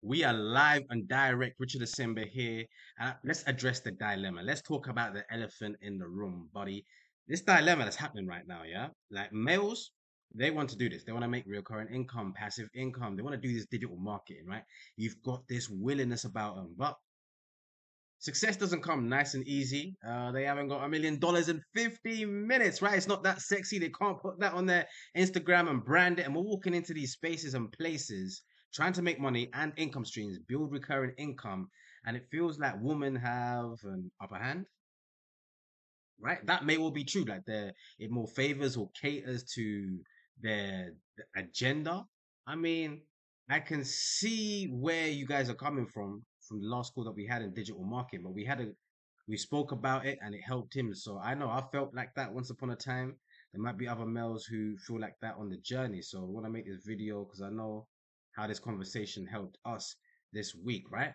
We are live and direct. Richard Asimba here. Let's address the dilemma. Let's talk about the elephant in the room, buddy. This dilemma that's happening right now, yeah? Like males, they want to do this. They want to make recurrent income, passive income. They want to do this digital marketing, right? You've got this willingness about them, but success doesn't come nice and easy. They haven't got $1 million in 15 minutes, right? It's not that sexy. They can't put that on their Instagram and brand it. And we're walking into these spaces and places trying to make money and income streams, build recurring income. And it feels like women have an upper hand, right? That may well be true. Like it more favors or caters to their agenda. I mean, I can see where you guys are coming from the last call that we had in digital marketing, but we spoke about it and it helped him. So I know I felt like that once upon a time. There might be other males who feel like that on the journey. So I want to make this video because I know how this conversation helped us this week, right?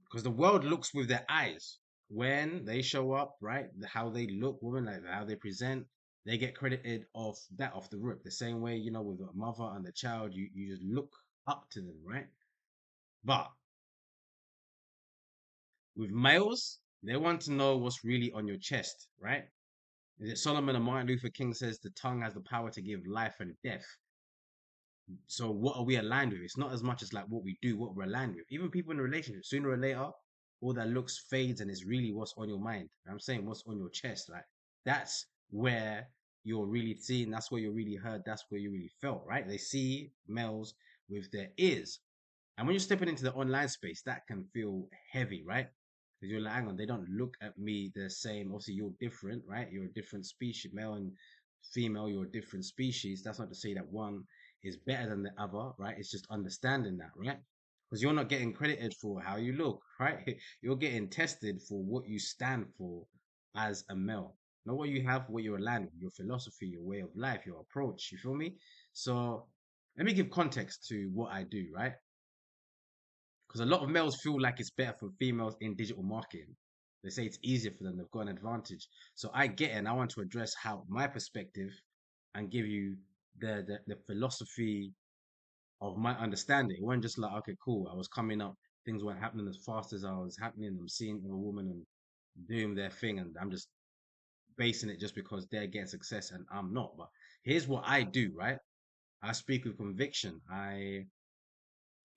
Because the world looks with their eyes when they show up, right? How they look, women, like how they present, they get credited off the rip. The same way, with a mother and the child, you just look up to them, right? But with males, they want to know what's really on your chest, right? Is it Solomon or Martin Luther King says the tongue has the power to give life and death? So what are we aligned with? It's not as much as like what we do, what we're aligned with. Even people in a relationship, sooner or later, all that looks fades and it's really what's on your mind. I'm saying what's on your chest. Like that's where you're really seeing, that's where you're really heard, that's where you really felt, right? They see males with their ears. And when you're stepping into the online space, that can feel heavy, right? Because you're like, hang on, they don't look at me the same. Obviously, you're different, right? You're a different species, male and female, you're a different species. That's not to say that one is better than the other, right? It's just understanding that, right? Because you're not getting credited for how you look, right? You're getting tested for what you stand for as a male. Not what you have, what you're aligned with, your philosophy, your way of life, your approach. You feel me? So let me give context to what I do, right? Because a lot of males feel like it's better for females in digital marketing. They say it's easier for them, they've got an advantage. So I get it, and I want to address how my perspective and give you the philosophy of my understanding. It wasn't just like, okay, cool, I was coming up, things weren't happening as fast as I was happening. I'm seeing a woman and doing their thing, and I'm just basing it just because they're getting success and I'm not. But here's what I do, right? I speak with conviction.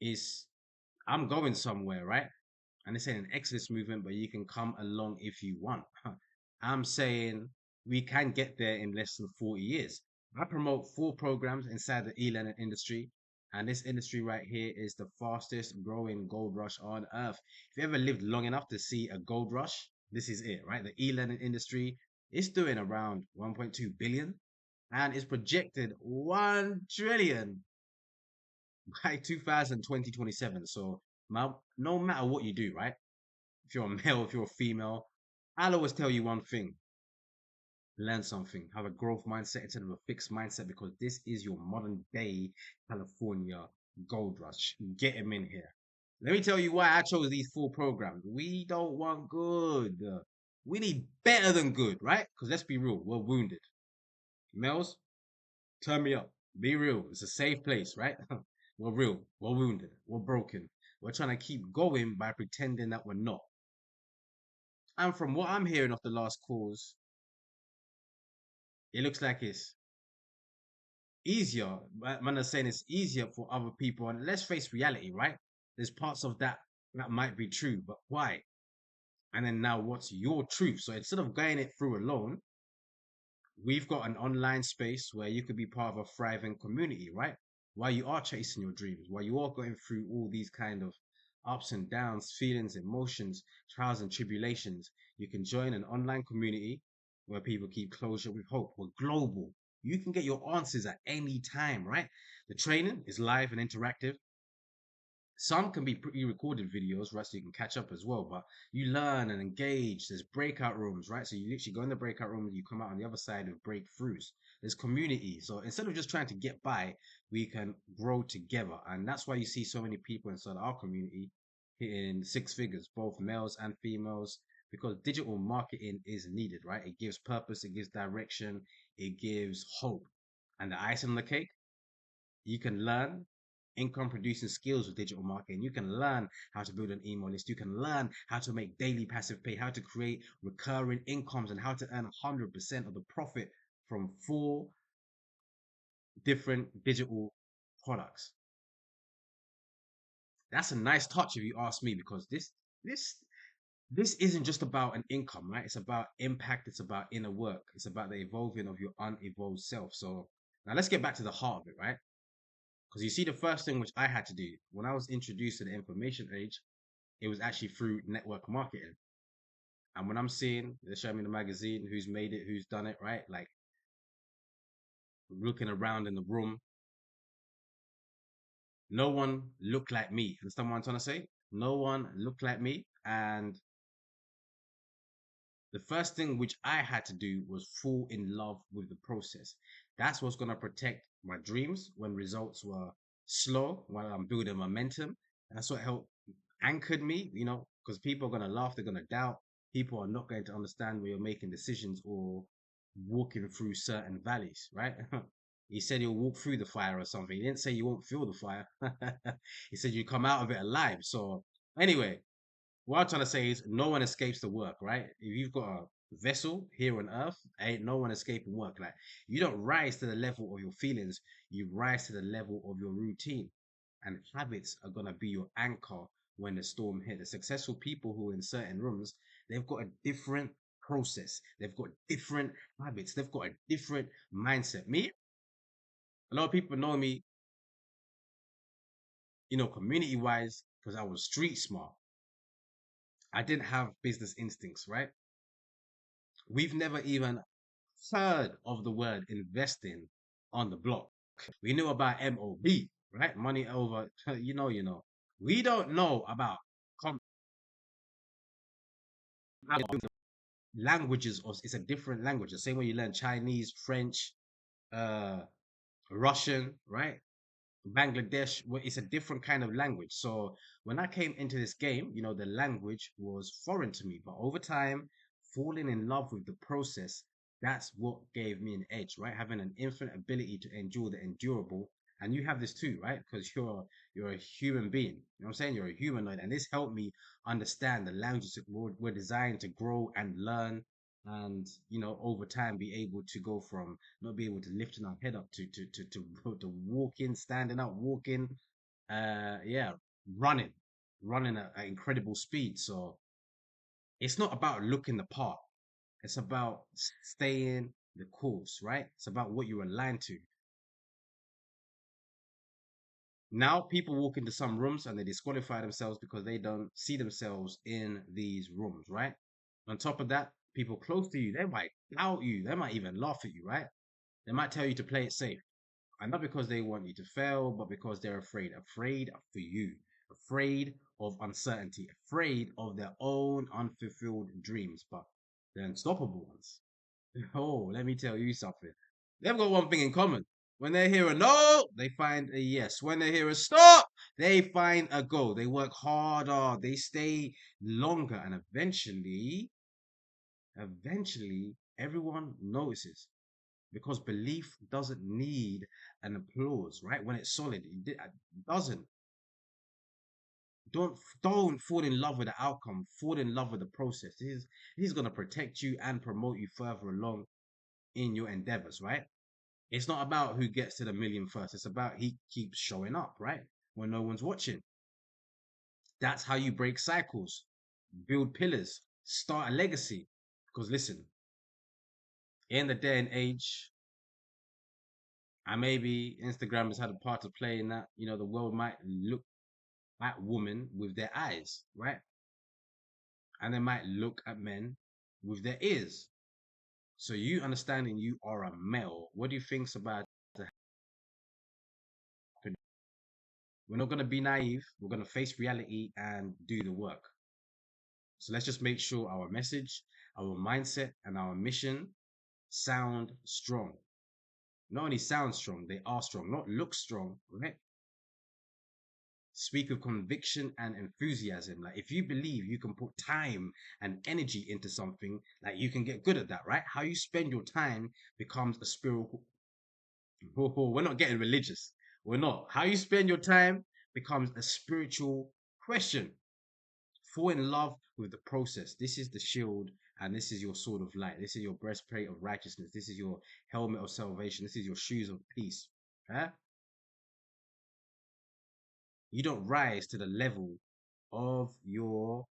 Is I'm going somewhere, right? And this ain't an Exodus movement, but you can come along if you want. I'm saying we can get there in less than 40 years. I promote 4 programs inside the e-learning industry. And this industry right here is the fastest growing gold rush on earth. If you ever lived long enough to see a gold rush, this is it, right? The e-learning industry is doing around 1.2 billion and is projected 1 trillion by 2027. So no matter what you do, right? If you're a male, if you're a female, I'll always tell you one thing: learn something, have a growth mindset instead of a fixed mindset, because this is your modern day California gold rush. Get him in here. Let me tell you why I chose these 4 programs. We don't want good. We need better than good, right? Because let's be real, we're wounded. Males, turn me up. Be real. It's a safe place, right? We're real. We're wounded. We're broken. We're trying to keep going by pretending that we're not. And from what I'm hearing off the last calls, it looks like it's easier. Man are saying it's easier for other people. And let's face reality, right? There's parts of that that might be true, but why? And then now what's your truth? So instead of going it through alone, we've got an online space where you could be part of a thriving community, right? While you are chasing your dreams, while you are going through all these kind of ups and downs, feelings, emotions, trials and tribulations, you can join an online community where people keep closure with hope. We're global. You can get your answers at any time, right? The training is live and interactive. Some can be pre-recorded videos, right? So you can catch up as well. But you learn and engage. There's breakout rooms, right? So you literally go in the breakout room and you come out on the other side with breakthroughs. There's community. So instead of just trying to get by, we can grow together. And that's why you see so many people inside our community hitting 6 figures, both males and females, because digital marketing is needed, right? It gives purpose, it gives direction, it gives hope. And the icing on the cake, you can learn income producing skills with digital marketing. You can learn how to build an email list. You can learn how to make daily passive pay, how to create recurring incomes, and how to earn 100% of the profit from 4 different digital products. That's a nice touch if you ask me, because this this isn't just about an income, right? It's about impact. It's about inner work. It's about the evolving of your unevolved self. So now let's get back to the heart of it, right? Because you see, the first thing which I had to do when I was introduced to the information age, it was actually through network marketing. And when I'm seeing, they show me the magazine, who's made it, who's done it, right? Like looking around in the room, no one looked like me. Understand what I'm trying to say? No one looked like me. And the first thing which I had to do was fall in love with the process. That's what's going to protect my dreams when results were slow, while I'm building momentum. That's what helped anchored me, because people are going to laugh, they're going to doubt. People are not going to understand when you're making decisions or walking through certain valleys, right? He said you'll walk through the fire or something. He didn't say you won't feel the fire. He said you come out of it alive. So, anyway, what I'm trying to say is no one escapes the work, right? If you've got a vessel here on earth, ain't no one escaping work. Like, you don't rise to the level of your feelings, you rise to the level of your routine. And habits are gonna be your anchor when the storm hit. The successful people who are in certain rooms, they've got a different process, they've got different habits, they've got a different mindset. Me, a lot of people know me, community wise, because I was street smart. I didn't have business instincts, right? We've never even heard of the word investing on the block. We knew about MOB, right? Money over, you know. We don't know about languages. It's a different language. The same way you learn Chinese, French, uh, Russian, right? Bangladesh, well, it's a different kind of language. So when I came into this game, the language was foreign to me. But over time, falling in love with the process, that's what gave me an edge, right? Having an infinite ability to endure the endurable. And you have this too, right? Because you're a human being. You know what I'm saying? You're a humanoid. And this helped me understand the languages that we're designed to grow and learn, and over time be able to go from not be able to lifting our head up to walking, standing up, walking, yeah, running, running at incredible speed. So it's not about looking the part. It's about staying the course, right? It's about what you're aligned to. Now people walk into some rooms and they disqualify themselves because they don't see themselves in these rooms, right? On top of that, people close to you, they might doubt you, they might even laugh at you, right? They might tell you to play it safe. And not because they want you to fail, but because they're afraid. Afraid for you. Afraid of uncertainty. Afraid of their own unfulfilled dreams. But the unstoppable ones. Oh, let me tell you something. They've got one thing in common. When they hear a no, they find a yes. When they hear a stop, they find a go. They work harder. They stay longer. And eventually, everyone notices, because belief doesn't need an applause, right? When it's solid, it doesn't. Don't fall in love with the outcome. Fall in love with the process. He's gonna protect you and promote you further along in your endeavors, right? It's not about who gets to the million first. It's about he keeps showing up, right? When no one's watching. That's how you break cycles, build pillars, start a legacy. Because listen, in the day and age, and maybe Instagram has had a part to play in that, the world might look at women with their eyes, right? And they might look at men with their ears. So you understanding you are a male, what do you think about to happen? We're not going to be naive. We're going to face reality and do the work. So let's just make sure our message, our mindset, and our mission sound strong. Not only sound strong, they are strong. Not look strong, right? Speak with conviction and enthusiasm. Like, if you believe you can put time and energy into something, like, you can get good at that, right? How you spend your time becomes a spiritual. We're not getting religious. We're not. How you spend your time becomes a spiritual question. Fall in love with the process. This is the shield, and this is your sword of light. This is your breastplate of righteousness. This is your helmet of salvation. This is your shoes of peace. Huh? You don't rise to the level of your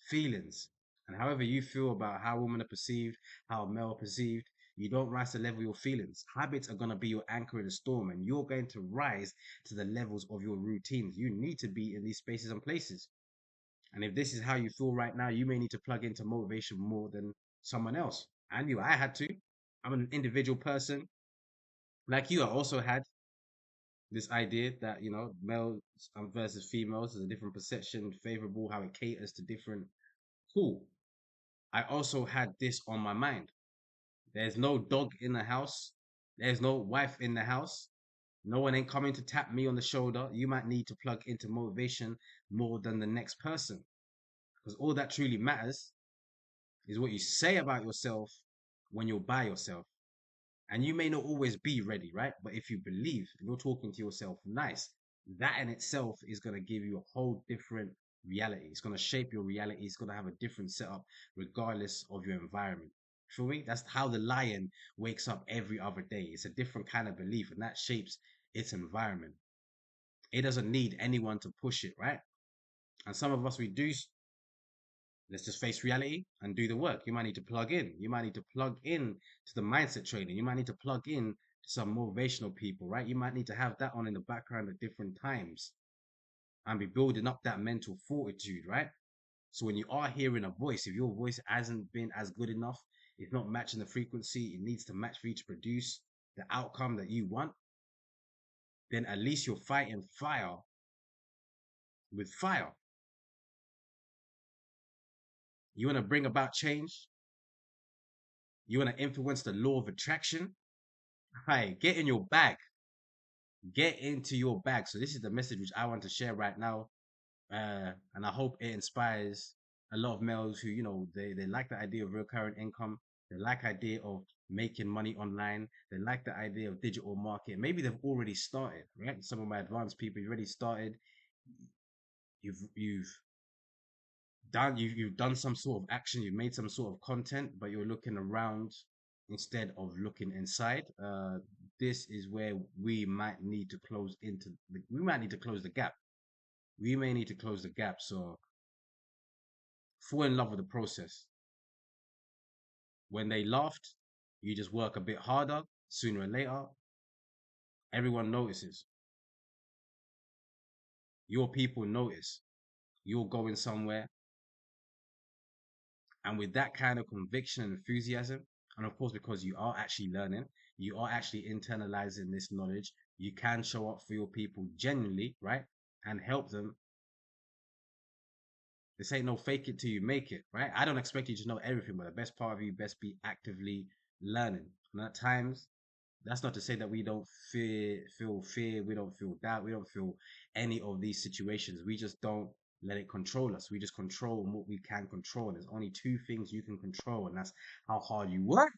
feelings. And however you feel about how women are perceived, how male are perceived, you don't rise to the level of your feelings. Habits are going to be your anchor in the storm, and you're going to rise to the levels of your routines. You need to be in these spaces and places. And if this is how you feel right now, you may need to plug into motivation more than someone else. I knew I had to. I'm an individual person. Like you, I also had this idea that, males versus females is a different perception, favorable, how it caters to different. Cool. I also had this on my mind. There's no dog in the house. There's no wife in the house. No one ain't coming to tap me on the shoulder. You might need to plug into motivation more than the next person. Because all that truly matters is what you say about yourself when you're by yourself. And you may not always be ready, right? But if you believe you're talking to yourself nice, that in itself is going to give you a whole different reality. It's going to shape your reality. It's going to have a different setup regardless of your environment. Feel me? That's how the lion wakes up every other day. It's a different kind of belief, and that shapes its environment. It doesn't need anyone to push it, right? And some of us, we do. Let's just face reality and do the work. You might need to plug in. You might need to plug in to the mindset training. You might need to plug in to some motivational people, right? You might need to have that on in the background at different times and be building up that mental fortitude, right? So when you are hearing a voice, if your voice hasn't been as good enough, it's not matching the frequency it needs to match for you to produce the outcome that you want, then at least you're fighting fire with fire. You want to bring about change? You want to influence the law of attraction? Hi, get in your bag. Get into your bag. So this is the message which I want to share right now. And I hope it inspires a lot of males who, they like the idea of recurrent income. They like the idea of making money online. They like the idea of digital marketing. Maybe they've already started, right? Some of my advanced people, you already started. You've you've done some sort of action, you've made some sort of content, but you're looking around instead of looking inside. This is where we might need to we might need to close the gap. We may need to close the gap. So fall in love with the process. When they laughed, you just work a bit harder. Sooner or later, everyone notices. Your people notice. You're going somewhere. And with that kind of conviction and enthusiasm, and of course, because you are actually learning, you are actually internalizing this knowledge, you can show up for your people genuinely, right? And help them. This ain't no fake it till you make it, right? I don't expect you to know everything, but the best part of you best be actively learning. And at times, that's not to say that we don't feel fear, we don't feel doubt, we don't feel any of these situations. We just don't let it control us. We just control what we can control. There's only two things you can control, and that's how hard you work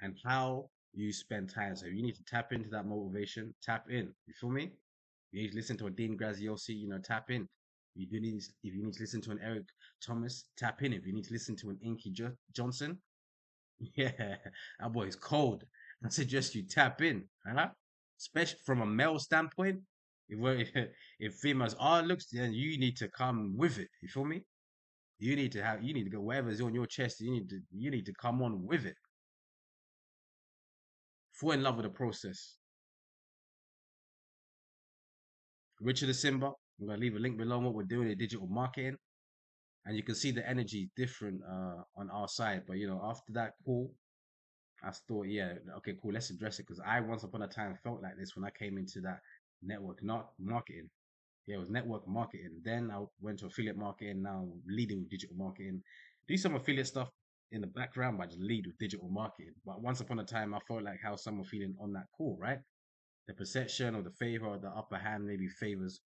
and how you spend time. So if you need to tap into that motivation, tap in. You feel me? You need to listen to a Dean Graziosi, tap in. If you need to listen to an Eric Thomas, tap in. If you need to listen to an Inky Johnson, yeah, that boy is cold. I suggest you tap in, huh? Especially from a male standpoint. If females are looks, then you need to come with it. You feel me? You need to go wherever's on your chest. You need to come on with it. Fall in love with the process. Richard the Simba. I'm gonna leave a link below on what we're doing in digital marketing, and you can see the energy different on our side. But after that call, I thought, yeah, okay, cool, let's address it because I once upon a time felt like this when I came into that network, not marketing. Yeah, it was network marketing. Then I went to affiliate marketing. Now leading with digital marketing. Do some affiliate stuff in the background, but I just lead with digital marketing. But once upon a time, I felt like how some were feeling on that call, right? The perception or the favor or the upper hand maybe favors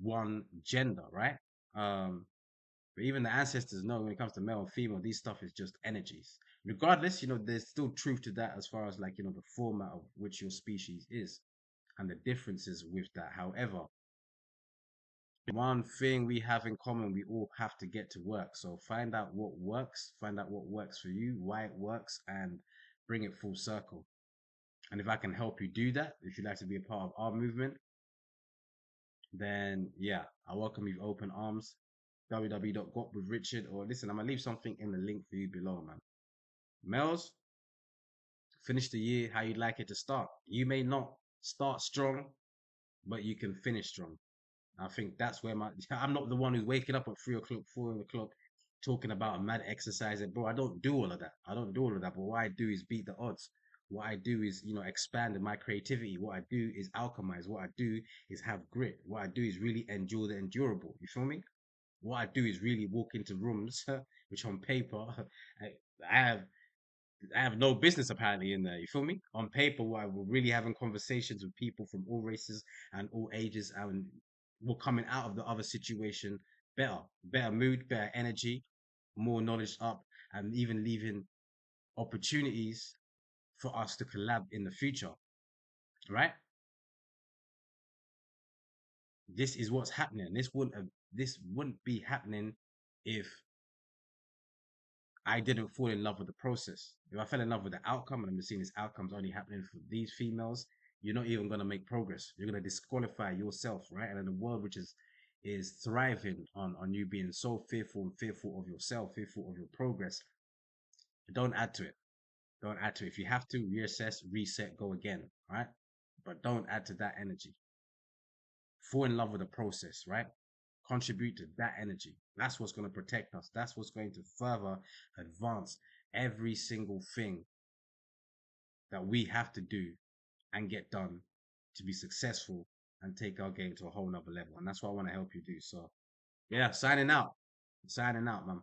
one gender, right? But even the ancestors know when it comes to male and female, these stuff is just energies. Regardless, there's still truth to that as far as like, the format of which your species is. and the differences with that. However, one thing we have in common, we all have to get to work. So find out what works for you, why it works, and bring it full circle. And if I can help you do that, if you'd like to be a part of our movement, then yeah, I welcome you with open arms. www.gotwithrichard, or listen, I'm gonna leave something in the link for you below, man. Mels, finish the year how you'd like it to start. You may not start strong, but you can finish strong. I think that's where I'm not the one who's waking up at 3 o'clock, 4 o'clock, talking about mad exercising, bro. I don't do all of that. I don't do all of that. But what I do is beat the odds. What I do is, expand in my creativity. What I do is alchemize. What I do is have grit. What I do is really endure the endurable. You feel me? What I do is really walk into rooms, which on paper, I have I have no business apparently in there. You feel me? On paper, where we're really having conversations with people from all races and all ages, and we're coming out of the other situation better mood, better energy, more knowledge up, and even leaving opportunities for us to collab in the future. Right? This is what's happening. This wouldn't be happening if I didn't fall in love with the process. If I fell in love with the outcome and I'm just seeing this outcome's only happening for these females, you're not even gonna make progress. You're gonna disqualify yourself, right? And in a world which is thriving on you being so fearful and fearful of yourself, fearful of your progress, don't add to it. Don't add to it. If you have to, reassess, reset, go again, right? But don't add to that energy. Fall in love with the process, right? Contribute to that energy. That's what's going to protect us. That's what's going to further advance every single thing that we have to do and get done to be successful and take our game to a whole nother level. And that's what I want to help you do. So, yeah, signing out. Signing out, man.